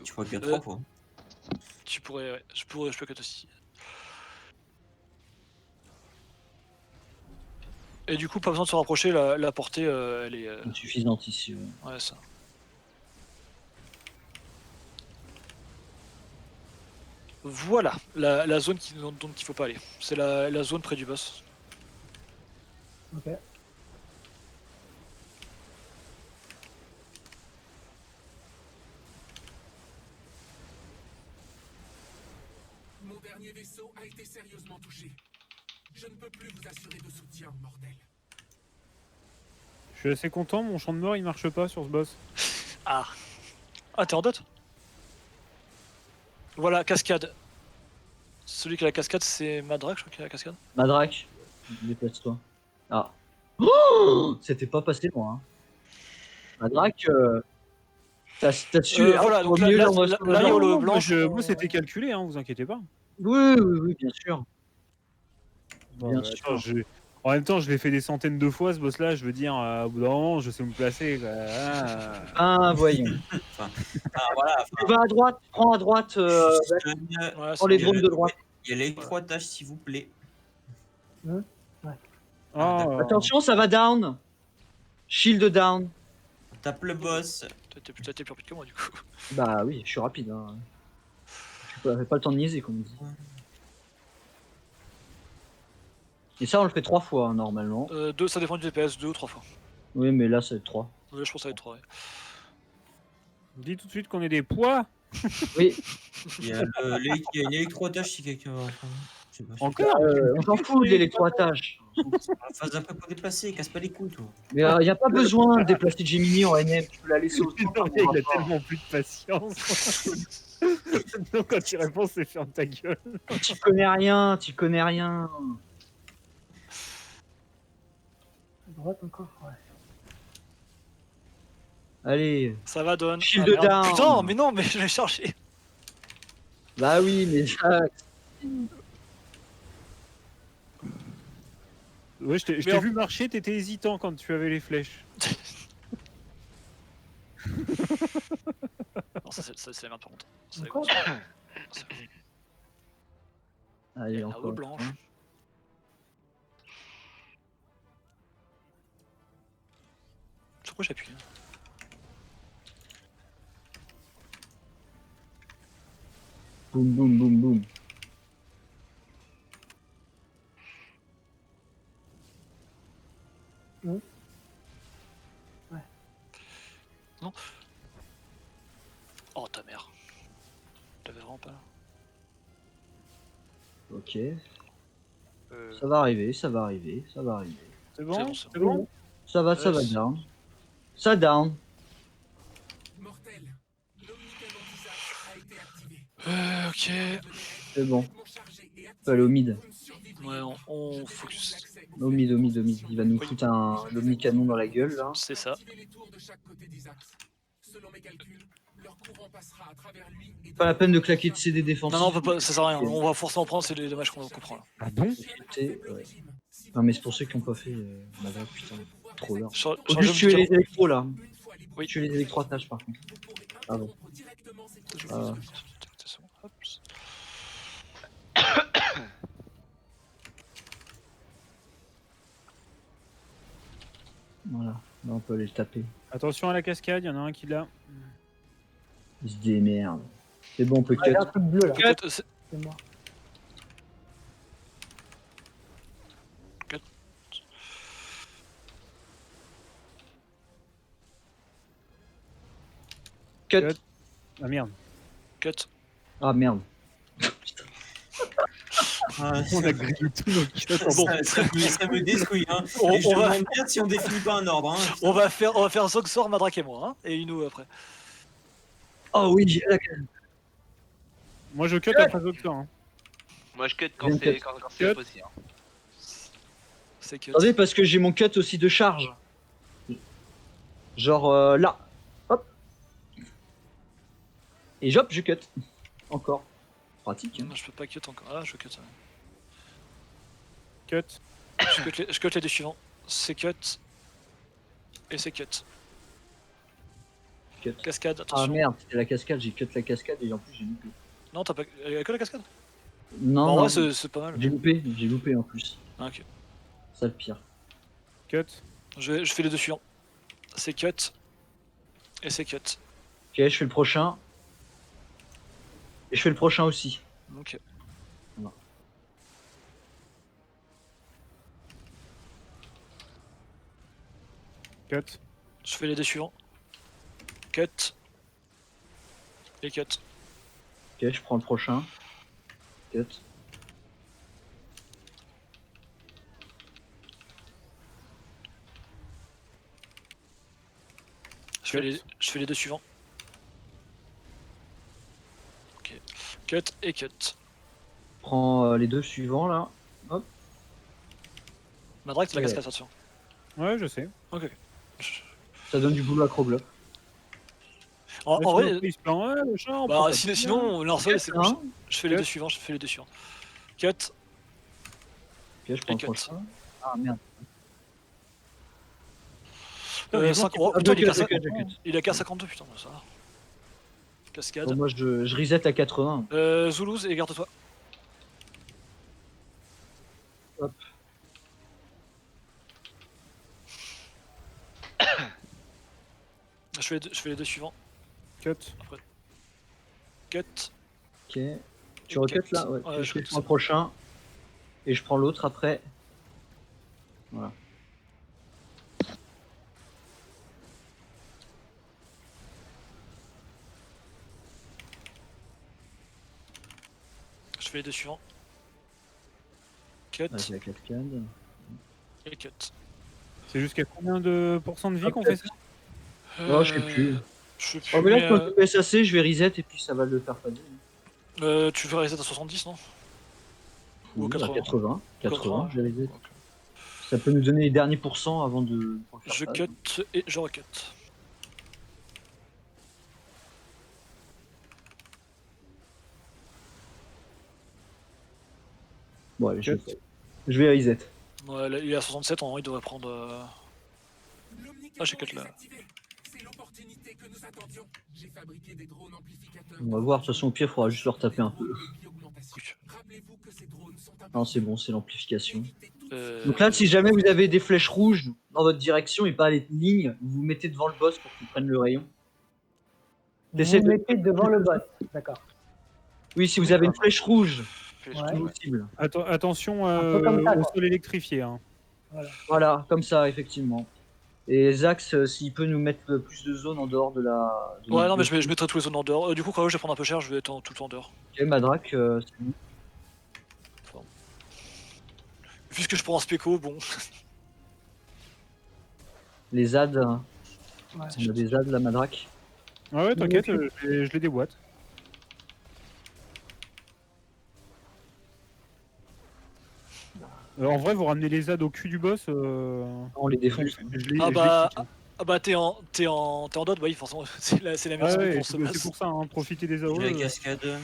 coup. Tu crois qu'il y a 3 fois. Tu pourrais, ouais. Je peux cut aussi. Et du coup, pas besoin de se rapprocher, la portée, elle est... Suffisante ici. Ouais, ça. Voilà, la zone dont il faut pas aller. C'est la zone près du boss. Ok. Mon dernier vaisseau a été sérieusement touché. Je ne peux plus vous assurer de soutien, mortel. Je suis assez content, mon champ de mort il marche pas sur ce boss. Ah. Ah, t'es en dot? Voilà, cascade. Celui qui a la cascade, c'est Madrak, je crois, qui a la cascade. Madrak, déplace-toi. Ah. Oh, c'était pas passé loin. Hein. Madrak, t'as su. Voilà, donc là, il y a le blanc. Moi c'était calculé, hein, vous inquiétez pas. Oui, bien sûr. Bon, Bien attends, sûr. en même temps, je l'ai fait des centaines de fois ce boss là, je veux dire, au bout d'un moment, je sais où me placer. Quoi. Ah, voyons. Voilà. Tu vas à droite, prends à droite. Ouais, Prends les drones de droite. Il y a l'électroattache, s'il vous plaît. Oh. Attention, ça va down. Shield down. Tape le boss. T'es plus rapide que moi, du coup. Bah oui, je suis rapide. Hein. J'ai pas le temps de niaiser, comme on dit. Et ça, on le fait 3 fois, hein, normalement. Ça dépend du DPS, 2 ou 3 fois. Oui, mais là, c'est 3. Ouais, je pense que ça va être 3. Ouais. Dis tout de suite qu'on est des poids. Oui, Il y a une électroattache si quelqu'un va en prendre. Je sais pas. Encore on s'en fout de l'électroattache. Phase un peu pour déplacer, casse pas les couilles, toi. Mais il n'y a pas besoin de déplacer Gemini en NM, tu peux la laisser au centre. Il a tellement plus de patience. Donc quand tu réponds, c'est ferme ta gueule. Tu connais rien, tu connais rien. Droite encore, ouais. Allez, Ça va, Don. Shield merde. down. Putain, mais non, mais je l'ai chargé. bah oui, mais ça... Ouais, je t'ai vu marcher, t'étais hésitant quand tu avais les flèches. Non, ça c'est la merde par contre. Ça, Encore Allez, la encore. haut blanche. Hein. Sur quoi j'appuie? Boum, boum, boum, boum. Non. Oh ta mère. T'avais vraiment pas. Ok. Ça va arriver, ça va arriver, ça va arriver. C'est bon, c'est c'est bon. Ça va down. Ça down. Mortel, l'omnicanondisateur a été activé. Ok. C'est bon. Complètement chargé et activé. Faut aller au mid. Vous ne survivrez Ouais, pas. on focus. Au mid. Il va nous foutre un l'omnicanon dans la gueule, là. C'est ça. Activez les tours de chaque côté d'Isaac. Selon mes calculs, leur courant passera à travers lui et Pas la peine de claquer de CD défensif. Non, on peut pas, ça sert à rien. On va forcément prendre, c'est les dommages qu'on comprend là. Ah bon? Ouais. Non, mais c'est pour ceux qui n'ont pas fait. Madame, putain, trop là. Change Faut juste tuer les électros, là. Oui. Tuer les électroattaches, par contre. Ah bon. Ah. Hop. Voilà. Là, on peut aller le taper. Attention à la cascade, il y en a un qui l'a. Il se démerde. C'est bon, on peut Il y cut. a un truc bleu là, Peut-être, c'est- c'est moi. Cut. Ah merde. Cut. Ah merde. Ah, On a grillé tous nos cuts. Bon. ça me détruit. Hein. On- Et je on va- demande bien si on définit pas un ordre. Hein. On va faire Zoxor, Madrak et moi, hein, et Inu après. Oh oui, Moi je cut après Doctor. Hein. Moi je cut quand Bien c'est cut. quand c'est Cut. possible. C'est cut. attendez, parce que j'ai mon cut aussi de charge. Genre là. Hop. Et hop, je cut. Encore. Pratique. Hein. Non, je peux pas cut encore. Ah, je cut. Ouais. Cut. Je cut les deux suivants. C'est cut. Et c'est cut. cut. Cascade, Ah attention. merde, c'était la cascade, j'ai cut la cascade et en plus j'ai loupé. Non, t'as pas. Il y a que la cascade? Non, En non, vrai, c'est pas mal. j'ai loupé en plus. Ah, ok. Ça le pire. Cut. Je fais les deux suivants. C'est cut. Et c'est cut. Ok, je fais le prochain. Et je fais le prochain aussi. Ok. Cut. Je fais les deux suivants. Cut. Et cut. Ok, je prends le prochain. Cut. Je fais les deux suivants. Ok. Cut et cut. Prends les deux suivants là. Hop. Madrak, c'est la Ouais. cascade, attention. Ouais, je sais. Ok. Ça donne du boulot à Kroglop. En Là, vrai, il se plaint, ouais, le chat, on bah, prend ça sinon, l'arsenal, c'est Hein. je fais les Cut. deux suivants, je fais les deux suivants. Cut. Ok, je prends Et le cut. prochain. Ah merde. mais 5 bon, oh, putain, il est qu'à cut, cut, cut. il est qu'à 52, putain, ça va. Cascade. Bon, moi je reset à 80. Zoulouz, et garde-toi. Hop. Je fais les deux suivants. Cut. Cut. Ok. Tu Et recuttes cut. là? Ouais. Ouais, je je fais cut. le prochain. Et je prends l'autre après. Voilà. Je fais les deux suivants. Cut. Avec la cascade. Et cut. C'est jusqu'à combien de pourcents de vie qu'on fait ça? Oh, je sais plus. Je sais plus. Oh, mais là, mais, je peux SAC, je vais reset et puis ça va le faire pas tu fais reset à 70, non? Ou Oui, 80. 80. 80, 80. je vais reset. Ça peut nous donner les derniers pourcents avant de. pour faire Je ça. cut et je recut. Bon, allez, Cut. je vais reset. Ouais, là, il est à 67, en vrai, il devrait prendre. Ah, j'ai cut là. C'est l'opportunité que nous attendions. J'ai fabriqué des drones amplificateurs. On va voir, de toute façon, au pire, il faudra juste leur taper un peu. Rappelez-vous que ces drones sont Non, c'est bon, c'est l'amplification. Euh, Donc là, si jamais vous avez des flèches rouges dans votre direction et pas les lignes, vous vous mettez devant le boss pour qu'il prenne le rayon. Vous T'essaies vous de- mettez devant le boss. D'accord. Oui, si vous avez une flèche rouge, flèche Ouais. c'est rouge. possible. Attention peu comme ça, au quoi. sol électrifié. Hein. Voilà, comme ça, effectivement. Et Zax, s'il peut nous mettre plus de zones en dehors de la. de Ouais, notre non, mais bloc. je mettrai tous les zones en dehors. Du coup, quand je vais prendre un peu cher, je vais être tout le temps en dehors. Ok, Madrak, c'est bon. Puisque je prends un spéco, bon. Les ZAD, Ouais. on a des ZAD, la Madrak. Ouais, t'inquiète, Oui. je les déboîte. En vrai, vous ramenez les ZAD au cul du boss. On les défonce. Ah bah, t'es en dot, bah oui, forcément, c'est la meilleure zone pour se c'est masse. pour ça, hein, profitez des AOE. J'ai la cascade.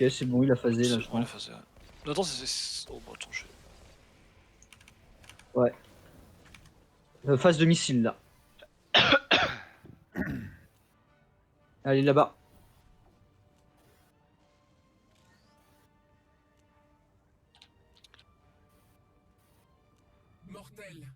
Ok, c'est bon, il a phasé là, je Ouais, crois. la phase, ouais. Attends, oh, bah, attends, Phase de missile là. Allez, là-bas. mortel.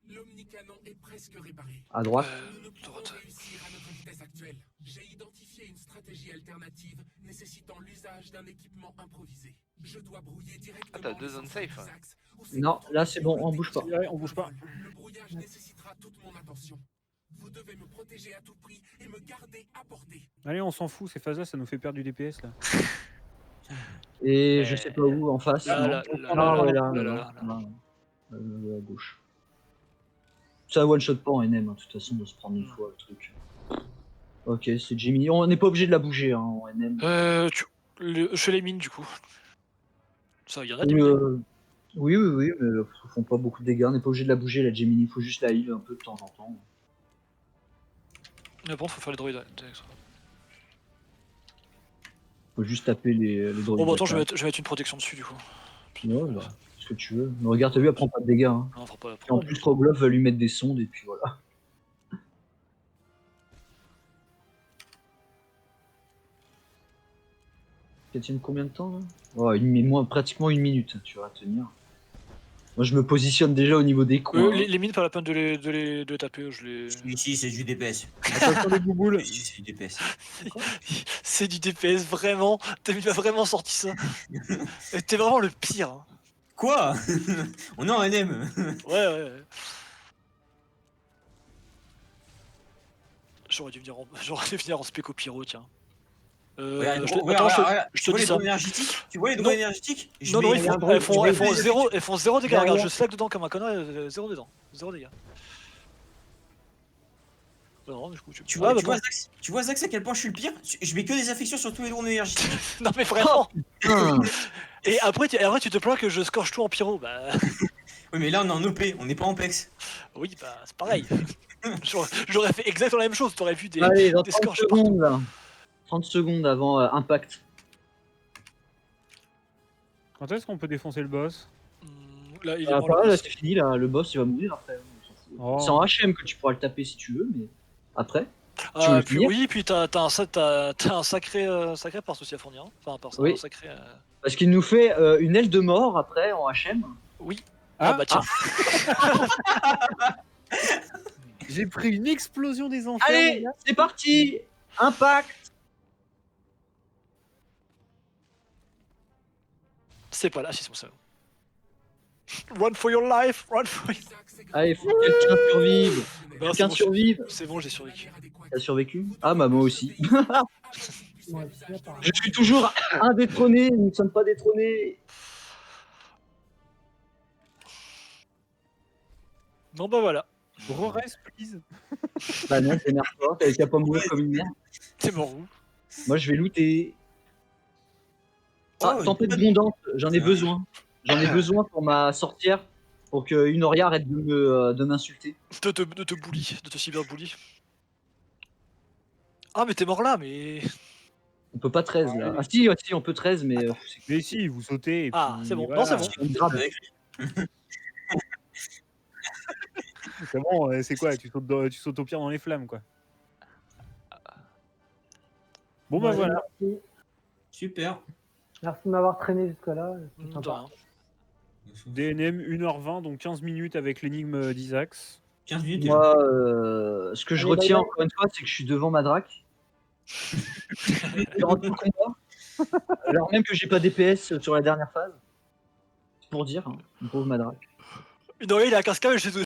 L'omnicanon est presque réparé. À droite. Nous ne pouvons droite. réussir à notre vitesse actuelle. J'ai identifié une stratégie alternative nécessitant l'usage d'un équipement improvisé. Je dois brouiller directement. Ah, t'as deux les zones sensors safe, des hein. axes, où c'est Non, contre là le c'est bon, on contrôle bouge pas. Ouais, on bouge pas. Le brouillage nécessitera toute mon attention. Vous devez me protéger à tout prix et me garder à portée. Allez, on s'en fout, ces phases-là, ça nous fait perdre du DPS là. Et je sais pas où, en face. Là, non. là, Ah là, ouais, là, là, là, là, là, là. à gauche. Ça one shot pas en NM, hein, de toute façon, on doit se prendre une fois le truc. Ok, c'est Jimmy. On n'est pas obligé de la bouger hein, en NM. Je fais les mines du coup. Ça, il y en a des Oui, mines. oui, mais ils font pas beaucoup de dégâts. On n'est pas obligé de la bouger, la Gemini. Il faut juste la heal un peu de temps en temps. Mais bon, faut faire les droïdes. Ouais. Faut juste taper les droïdes. Bon, bah attends, d'attaque. je vais mettre une protection dessus du coup. Ouais, bah, que tu veux. Mais regarde, t'as vu, elle prend pas de dégâts. Hein. Non, on fera pas la Et en plus, Trogloff va lui mettre des sondes et puis voilà. Ça tient combien de temps là moi, pratiquement 1 minute, tu vas tenir. Moi je me positionne déjà au niveau des coins. les mines, pas la peine de les taper. Ici, c'est du DPS. Attention les bouboules. Ici, c'est du DPS. C'est du DPS, vraiment. T'as vraiment sorti ça. T'es vraiment le pire. Hein. Quoi? On est en NM. Ouais. J'aurais dû venir en spéco pyro, tiens. Regarde, Je tu te vois dis les ça. drones énergétiques? Tu vois les Non. drones énergétiques? Non, mets- elles font 0 dégâts. Derrière. Regarde, je slack dedans comme un connard, 0 dégâts. 0 dégâts. Non, du coup, Tu Ah, vois, bah, tu vois Zax à quel point je suis le pire? Je mets que des affections sur tous les drones énergétiques. non, mais vraiment. Putain. Et après, tu te plains que je scorche tout en pyro. Bah, Oui, mais là, on est en OP, on n'est pas en PEX. oui, bah, c'est pareil. J'aurais fait exactement la même chose. T'aurais vu des Allez, dans 30 scorches partout. secondes là. 30 secondes avant impact. Quand est-ce qu'on peut défoncer le boss? Là, il est Ah, mort, par là, le là boss. c'est fini, là, le boss il va mourir après. On s'en fout. Oh. C'est en HM que tu pourras le taper si tu veux, mais après. Tu veux Ah, le puis finir oui, puis t'as un sacré parse aussi à fournir. Hein. Enfin, un parse, Oui. un sacré. Parce qu'il nous fait une aile de mort après en HM. Oui. Ah, bah tiens. J'ai pris une explosion des enfers. Allez, mon gars. c'est parti. Impact. C'est pas là, si c'est bon, ça. Run for your life, run for your... Allez, faut que quelqu'un survive. Non, c'est Quelqu'un bon, survive. c'est bon, j'ai survécu. T'as survécu? Ah bah moi aussi. Moi aussi, apparemment. Je suis toujours indétrôné, nous ne sommes pas détrônés. Non, bah voilà. Rores, please. Bah non, t'énerve-toi, t'avais qu'à pas mourir comme une merde. T'es mort où? Moi je vais looter. Ah, Oh, tempête une- bondante, j'en ai besoin. J'en ai besoin pour ma sorcière, pour qu'une Oria arrête de m'insulter. De te bully, de te cyberbully. Ah, mais t'es mort là, mais. On peut pas 13 là. Ah si, si on peut 13, mais Mais si, vous sautez. Et Ah, puis c'est bon. voilà. Non, c'est bon. on grave. Avec- C'est bon, c'est quoi? Tu sautes au pire dans les flammes, quoi. Bon, bah Ouais, voilà. Merci, Super. merci de m'avoir traîné jusque-là. c'est De sympa. rien. DNM 1h20, donc 15 minutes avec l'énigme d'Isax. 15 minutes déjà. Moi, ce que je Allez, retiens bye bye. encore une fois, c'est que je suis devant ma drac. Durant tout le combat. Alors même que j'ai pas DPS sur la dernière phase. C'est pour dire, hein, mon pauvre ma drac. Une oreille, il a un casque, je sais